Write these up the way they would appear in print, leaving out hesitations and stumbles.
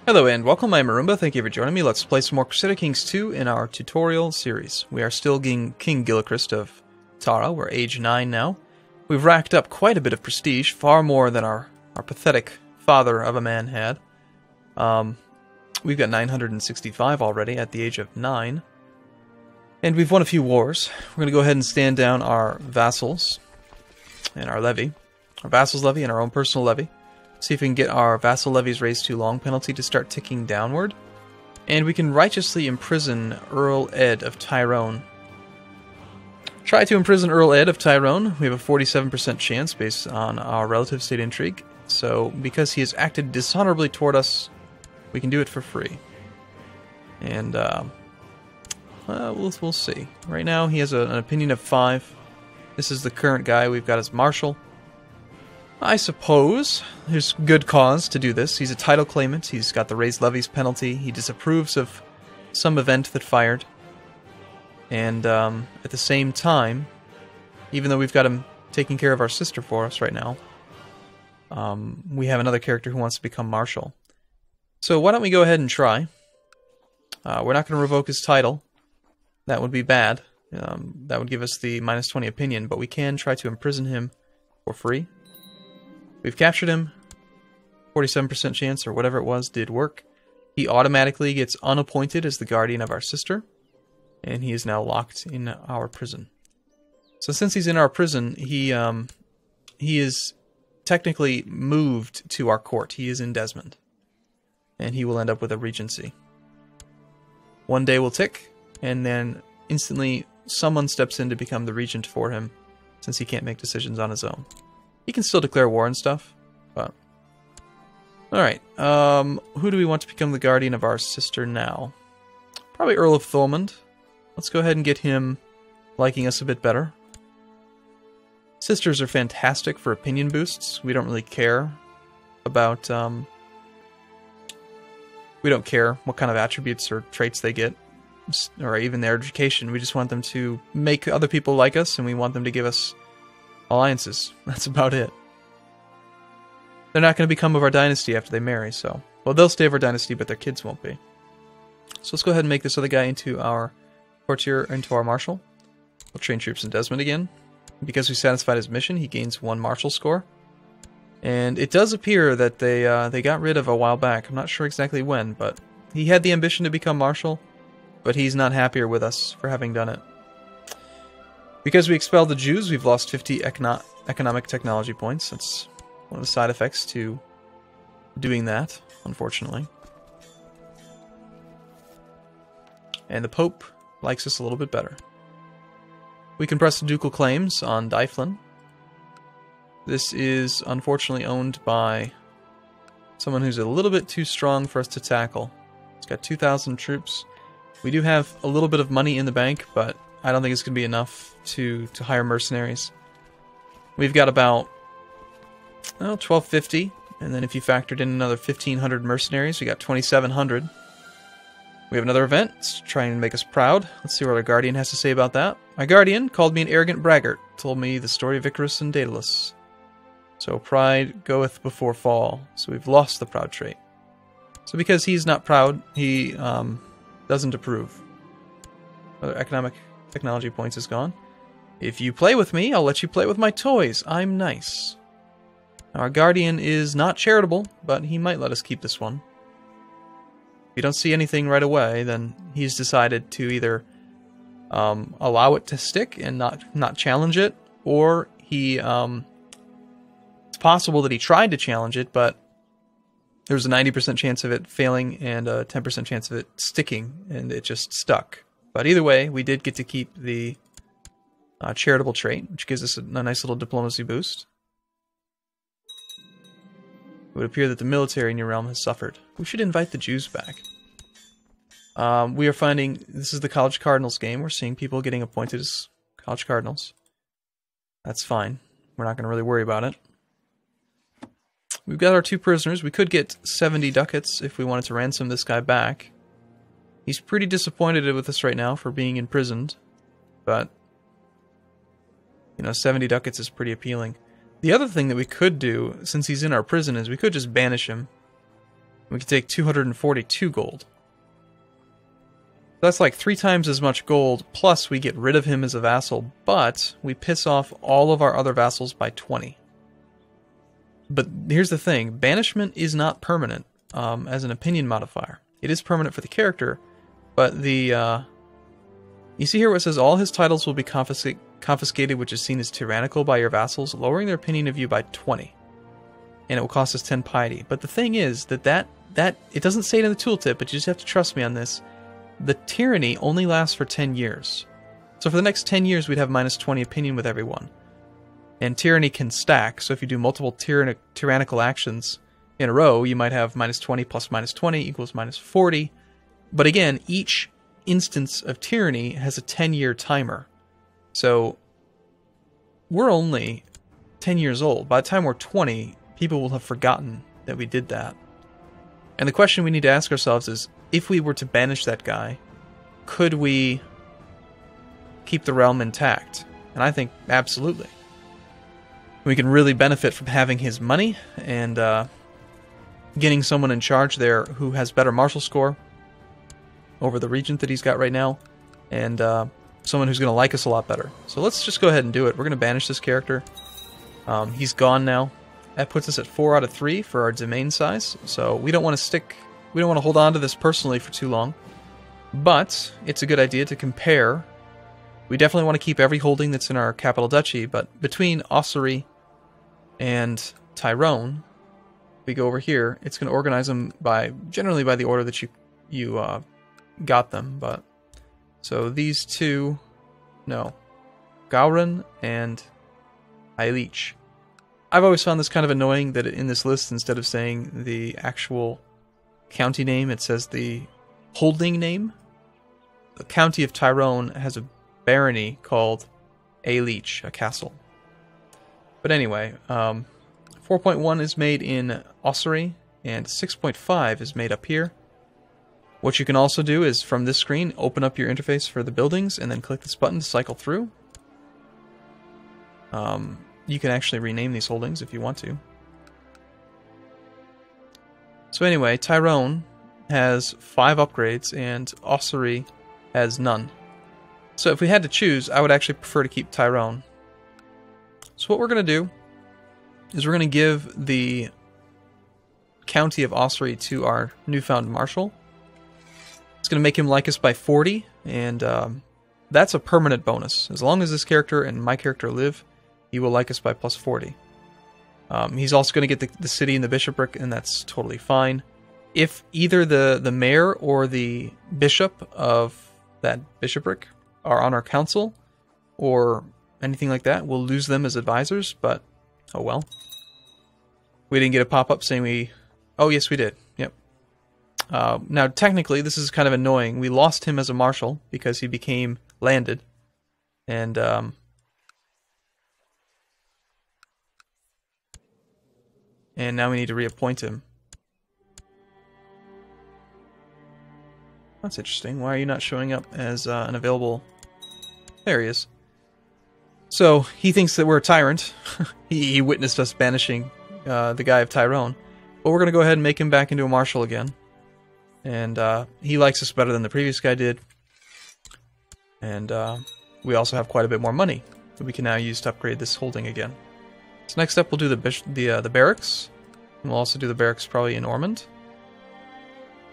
Hello and welcome, I'm Arumba. Thank you for joining me. Let's play some more Crusader Kings 2 in our tutorial series. We are still King Gillichrist of Tara. We're age 9 now. We've racked up quite a bit of prestige, far more than our pathetic father of a man had. We've got 965 already at the age of 9. And we've won a few wars. We're going to go ahead and stand down our vassals and our levy. Our vassals levy and our own personal levy. See if we can get our vassal levies raised too long penalty to start ticking downward. And we can righteously imprison Earl Ed of Tyrone. Try to imprison Earl Ed of Tyrone. We have a 47% chance based on our relative state intrigue. So because he has acted dishonorably toward us, we can do it for free. And we'll see. Right now he has an opinion of 5. This is the current guy we've got as Marshal. I suppose there's good cause to do this. He's a title claimant. He's got the raised levies penalty. He disapproves of some event that fired. And at the same time, even though we've got him taking care of our sister for us right now, we have another character who wants to become Marshal. So why don't we go ahead and try. We're not going to revoke his title. That would be bad. That would give us the -20 opinion, but we can try to imprison him for free. We've captured him. 47% chance, or whatever it was, did work. He automatically gets unappointed as the guardian of our sister, and he is now locked in our prison. So since he's in our prison, he is technically moved to our court. He is in Desmond, and he will end up with a regency. One day will tick, and then instantly someone steps in to become the regent for him, since he can't make decisions on his own. He can still declare war and stuff, but... Alright, who do we want to become the guardian of our sister now? Probably Earl of Thomond. Let's go ahead and get him liking us a bit better. Sisters are fantastic for opinion boosts. We don't really care about, we don't care what kind of attributes or traits they get, or even their education. We just want them to make other people like us, and we want them to give us alliances. That's about it. They're not going to become of our dynasty after they marry, so... Well, they'll stay of our dynasty, but their kids won't be. So let's go ahead and make this other guy into our courtier, into our marshal. We'll train troops in Desmond again. Because we satisfied his mission, he gains 1 marshal score. And it does appear that they got rid of a while back. I'm not sure exactly when, but he had the ambition to become marshal, but he's not happier with us for having done it. Because we expelled the Jews, we've lost 50 economic technology points. That's one of the side effects to doing that, unfortunately. And the Pope likes us a little bit better. We can press the ducal claims on Dyflin. This is unfortunately owned by someone who's a little bit too strong for us to tackle. It's got 2,000 troops. We do have a little bit of money in the bank, but I don't think it's going to be enough to hire mercenaries. We've got about 1,250, and then if you factored in another 1,500 mercenaries, we got 2,700. We have another event to try and make us proud. Let's see what our guardian has to say about that. My guardian called me an arrogant braggart, told me the story of Icarus and Daedalus. So pride goeth before fall. So we've lost the proud trait. So because he's not proud, he doesn't approve. Other economic technology points is gone. If you play with me, I'll let you play with my toys. I'm nice. Our guardian is not charitable, but he might let us keep this one. If you don't see anything right away, then he's decided to either allow it to stick and not challenge it, or he it's possible that he tried to challenge it, but there's a 90% chance of it failing and a 10% chance of it sticking, and it just stuck. But either way, we did get to keep the charitable trait, which gives us a nice little diplomacy boost. It would appear that the military in your realm has suffered. We should invite the Jews back. We are finding... This is the College Cardinals game. We're seeing people getting appointed as College Cardinals. That's fine. We're not going to really worry about it. We've got our 2 prisoners. We could get 70 ducats if we wanted to ransom this guy back. He's pretty disappointed with us right now for being imprisoned. But, you know, 70 ducats is pretty appealing. The other thing that we could do, since he's in our prison, is we could just banish him. We can take 242 gold. That's like 3 times as much gold, plus we get rid of him as a vassal, but we piss off all of our other vassals by 20. But here's the thing, banishment is not permanent as an opinion modifier. It is permanent for the character, but the... you see here where it says all his titles will be confiscated, which is seen as tyrannical by your vassals, lowering their opinion of you by 20. And it will cost us 10 piety. But the thing is that it doesn't say it in the tooltip, but you just have to trust me on this. The tyranny only lasts for 10 years. So for the next 10 years, we'd have minus 20 opinion with everyone. And tyranny can stack, so if you do multiple tyrannical actions in a row, you might have minus 20 plus minus 20 equals minus 40. But again, each instance of tyranny has a 10-year timer. So we're only 10 years old. By the time we're 20, people will have forgotten that we did that. And the question we need to ask ourselves is, if we were to banish that guy, could we keep the realm intact? And I think absolutely. We can really benefit from having his money and getting someone in charge there who has better martial score over the regent that he's got right now, and someone who's going to like us a lot better. So let's just go ahead and do it. We're going to banish this character. He's gone now. That puts us at 4 out of 3 for our domain size, so we don't want to hold on to this personally for too long. But it's a good idea to compare. We definitely want to keep every holding that's in our capital duchy, but between Ossory and Tyrone, we go over here, it's going to organize them generally by the order that you got them. But so these two, no, Gowran and Eilich. I've always found this kind of annoying that in this list, instead of saying the actual county name, it says the holding name. The county of Tyrone has a barony called Eilich, a castle. But anyway, 4.1 is made in Ossory, and 6.5 is made up here. What you can also do is, from this screen, open up your interface for the buildings, and then click this button to cycle through. You can actually rename these holdings if you want to. So anyway, Tyrone has 5 upgrades, and Ossory has none. So if we had to choose, I would actually prefer to keep Tyrone. So what we're going to do is we're going to give the county of Ossory to our newfound marshal. It's going to make him like us by 40, and that's a permanent bonus. As long as this character and my character live, he will like us by plus 40. He's also going to get the city and the bishopric, and that's totally fine. If either the mayor or the bishop of that bishopric are on our council, or anything like that, we'll lose them as advisors, but oh well. We didn't get a pop-up saying we... Oh, yes, we did. Yep. Now, technically, this is kind of annoying. We lost him as a marshal because he became landed. And now we need to reappoint him. That's interesting. Why are you not showing up as an available... There he is. So, he thinks that we're a tyrant. he witnessed us banishing the guy of Tyrone. But we're going to go ahead and make him back into a marshal again. And he likes us better than the previous guy did. And we also have quite a bit more money that we can now use to upgrade this holding again. So next up we'll do the barracks. And we'll also do the barracks probably in Ormond.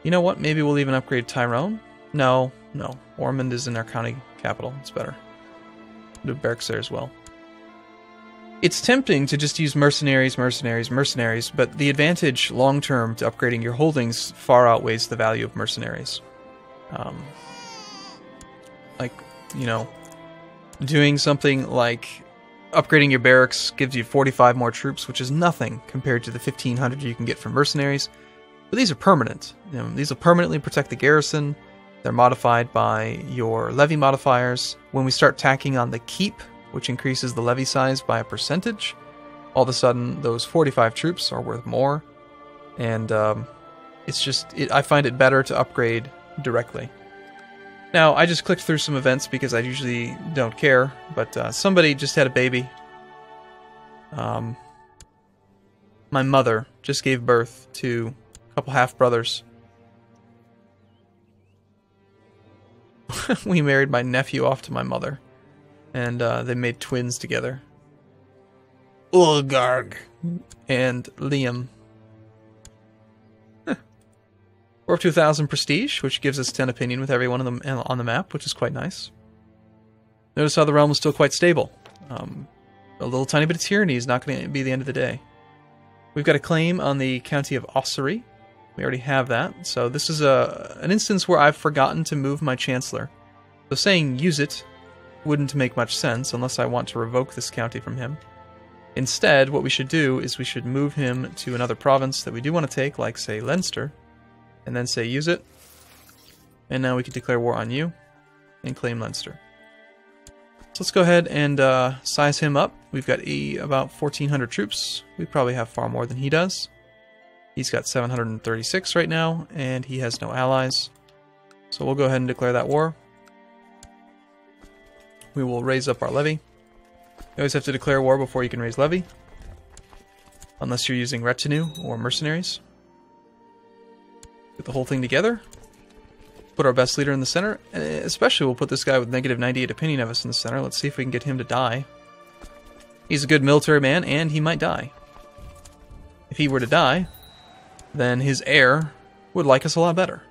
You know what? Maybe we'll even upgrade Tyrone? No. Ormond is in our county capital. It's better. Do barracks there as well. It's tempting to just use mercenaries, but the advantage long-term to upgrading your holdings far outweighs the value of mercenaries. Like, you know, doing something like upgrading your barracks gives you 45 more troops, which is nothing compared to the 1,500 you can get from mercenaries. But these are permanent. You know, these will permanently protect the garrison. They're modified by your levy modifiers. When we start tacking on the keep, which increases the levy size by a percentage, all of a sudden those 45 troops are worth more. And it's just, I find it better to upgrade directly. Now, I just clicked through some events because I usually don't care, but somebody just had a baby. My mother just gave birth to a Couple half-brothers. We married my nephew off to my mother. And they made twins together. Ulgarg and Liam. We're up to 1,000 prestige, which gives us 10 opinion with everyone on the map, which is quite nice. Notice how the realm is still quite stable. A little tiny bit of tyranny is not going to be the end of the day. We've got a claim on the county of Ossory. We already have that. So this is an instance where I've forgotten to move my chancellor. So saying use it wouldn't make much sense unless I want to revoke this county from him. Instead, what we should do is we should move him to another province that we do want to take, like, say, Leinster, and then say use it. And now we can declare war on you and claim Leinster. So let's go ahead and size him up. We've got about 1,400 troops. We probably have far more than he does. He's got 736 right now, and he has no allies. So we'll go ahead and declare that war. We will raise up our levy. You always have to declare war before you can raise levy, unless you're using retinue or mercenaries. Get the whole thing together. Put our best leader in the center. And especially we'll put this guy with negative 98 opinion of us in the center. Let's see if we can get him to die. He's a good military man, and he might die. If he were to die, then his heir would like us a lot better.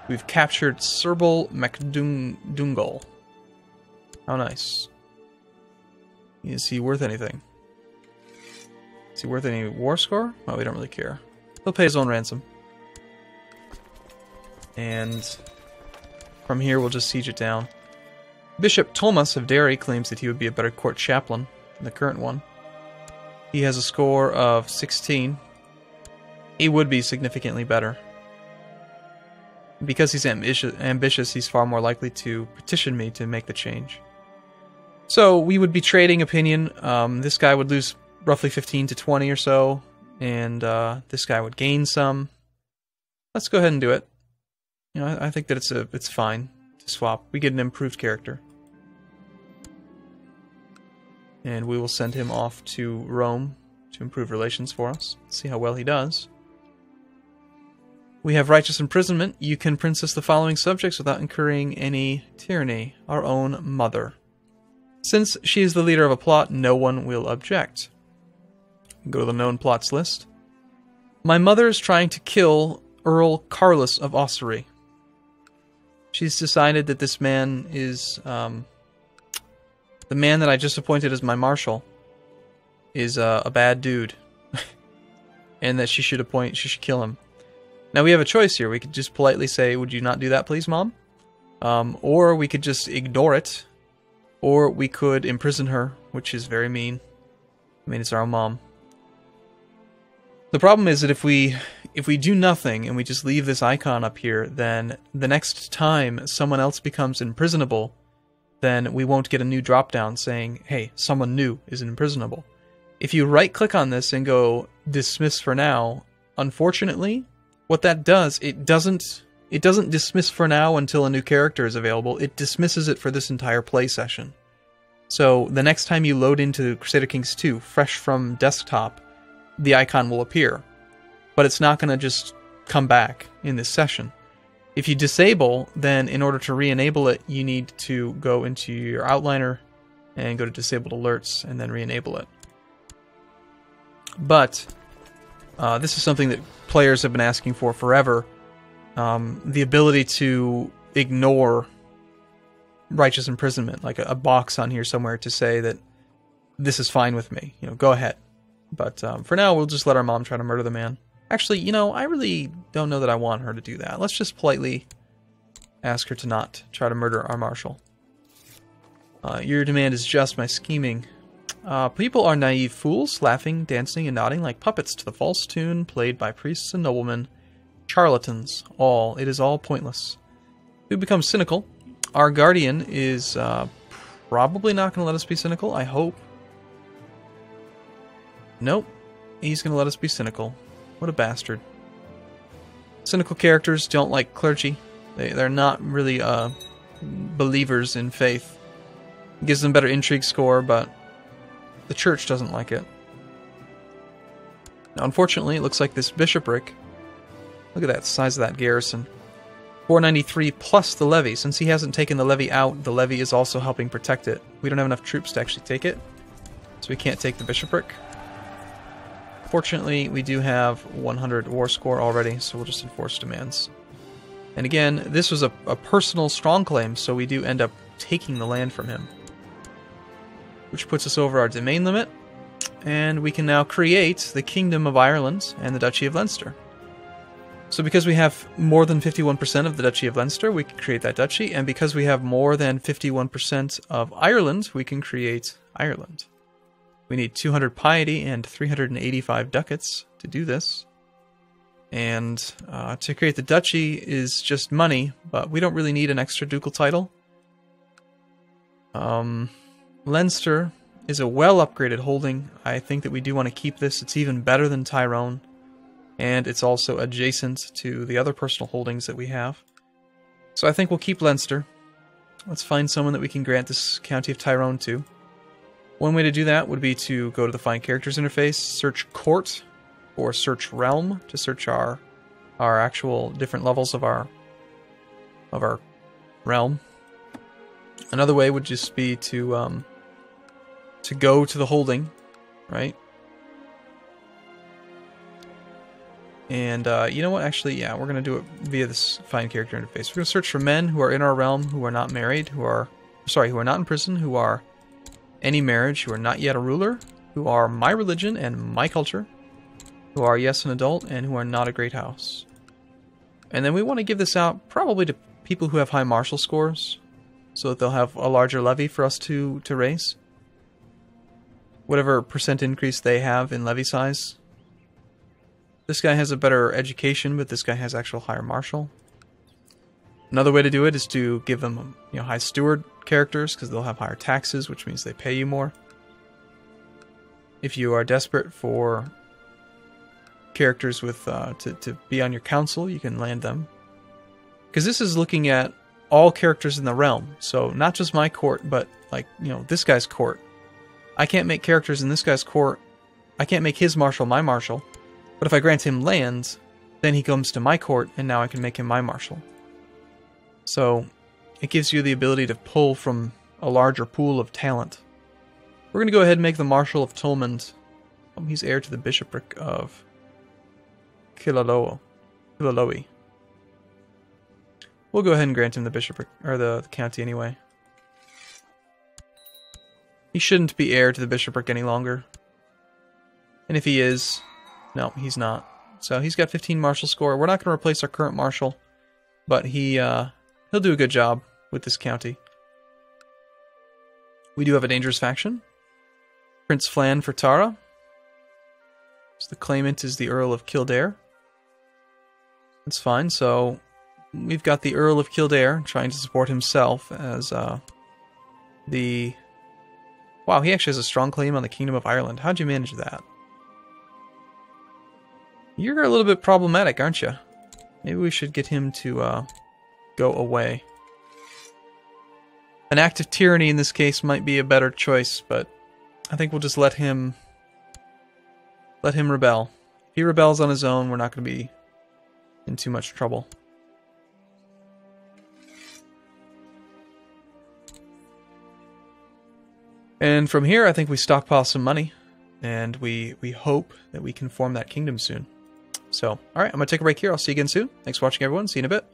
We've captured Serbal MacDungal. How nice. Is he worth anything? Is he worth any war score? Well, we don't really care. He'll pay his own ransom. And from here, we'll just siege it down. Bishop Thomas of Derry claims that he would be a better court chaplain than the current one. He has a score of 16. He would be significantly better. Because he's ambitious, he's far more likely to petition me to make the change. So we would be trading opinion. This guy would lose roughly 15 to 20 or so, and this guy would gain some. Let's go ahead and do it. You know, I think that it's fine to swap. We get an improved character. And we will send him off to Rome to improve relations for us. See how well he does. We have righteous imprisonment. You can princess the following subjects without incurring any tyranny. Our own mother. Since she is the leader of a plot, no one will object. Go to the known plots list. My mother is trying to kill Earl Carlos of Ossory. She's decided that this man is... the man that I just appointed as my marshal is a bad dude. And that she should kill him. Now we have a choice here. We could just politely say, would you not do that please, Mom? Or we could just ignore it. Or we could imprison her, which is very mean. I mean, it's our own mom. The problem is that if we do nothing and we just leave this icon up here, then the next time someone else becomes imprisonable, then we won't get a new drop-down saying, hey, someone new is imprisonable. If you right-click on this and go, dismiss for now, unfortunately, what that does, it doesn't dismiss for now until a new character is available. It dismisses it for this entire play session. So the next time you load into Crusader Kings 2, fresh from desktop, the icon will appear. But it's not going to just come back in this session. If you disable, then in order to re-enable it, you need to go into your outliner and go to disabled alerts and then re-enable it. But this is something that players have been asking for forever. The ability to ignore righteous imprisonment, like a box on here somewhere to say that this is fine with me. You know, go ahead. But for now, we'll just let our mom try to murder the man. Actually, you know, I really don't know that I want her to do that. Let's just politely ask her to not try to murder our marshal. Your demand is just my scheming. People are naive fools, laughing, dancing, and nodding like puppets to the false tune played by priests and noblemen. Charlatans, all. It is all pointless. We become cynical. Our guardian is probably not going to let us be cynical, I hope. Nope. He's going to let us be cynical. What a bastard. Cynical characters don't like clergy. They're not really believers in faith. It gives them better intrigue score, but the church doesn't like it. Now, unfortunately, it looks like this bishopric, look at that size of that garrison. 493 plus the levy. Since he hasn't taken the levy out, the levy is also helping protect it. We don't have enough troops to actually take it, so we can't take the bishopric. Fortunately, we do have 100 war score already, so we'll just enforce demands. And again, this was a personal strong claim, so we do end up taking the land from him, which puts us over our domain limit, and we can now create the Kingdom of Ireland and the Duchy of Leinster. So because we have more than 51% of the Duchy of Leinster, we can create that duchy, and because we have more than 51% of Ireland, we can create Ireland. We need 200 piety and 385 ducats to do this. And to create the duchy is just money, but we don't really need an extra ducal title. Leinster is a well-upgraded holding. I think that we do want to keep this. It's even better than Tyrone. And it's also adjacent to the other personal holdings that we have. So I think we'll keep Leinster. Let's find someone that we can grant this County of Tyrone to. One way to do that would be to go to the Find Characters interface, search Court, or search Realm to search our actual different levels of our realm. Another way would just be to go to the holding, right? And you know what? Actually, yeah, we're gonna do it via this Find Character interface. We're gonna search for men who are in our realm, who are not married, who are not in prison, who are any marriage, who are not yet a ruler, who are my religion and my culture, who are yes an adult, and who are not a great house. And then we want to give this out probably to people who have high martial scores, so that they'll have a larger levy for us to raise. Whatever percent increase they have in levy size. This guy has a better education, but this guy has actual higher martial. Another way to do it is to give them, high steward characters, because they'll have higher taxes, which means they pay you more. If you are desperate for characters with to be on your council, you can land them. Because this is looking at all characters in the realm, so not just my court, but this guy's court. I can't make characters in this guy's court. I can't make his marshal my marshal. But if I grant him lands, then he comes to my court, and now I can make him my marshal. So it gives you the ability to pull from a larger pool of talent. We're going to go ahead and make the Marshal of Tolmond. He's heir to the bishopric of Killaloe. We'll go ahead and grant him the bishopric, or the county anyway. He shouldn't be heir to the bishopric any longer. And if he is, no, he's not. So he's got 15 martial score. We're not going to replace our current marshal, but he'll do a good job with this county. We do have a dangerous faction. Prince Flan for Tara. So the claimant is the Earl of Kildare. That's fine. So we've got the Earl of Kildare trying to support himself as the... Wow, he actually has a strong claim on the Kingdom of Ireland. How'd you manage that? You're a little bit problematic, aren't you? Maybe we should get him to go away. An act of tyranny in this case might be a better choice, but I think we'll just let him rebel. If he rebels on his own, we're not going to be in too much trouble. And from here, I think we stockpile some money, and we hope that we can form that kingdom soon. So, alright, I'm going to take a break here. I'll see you again soon. Thanks for watching, everyone. See you in a bit.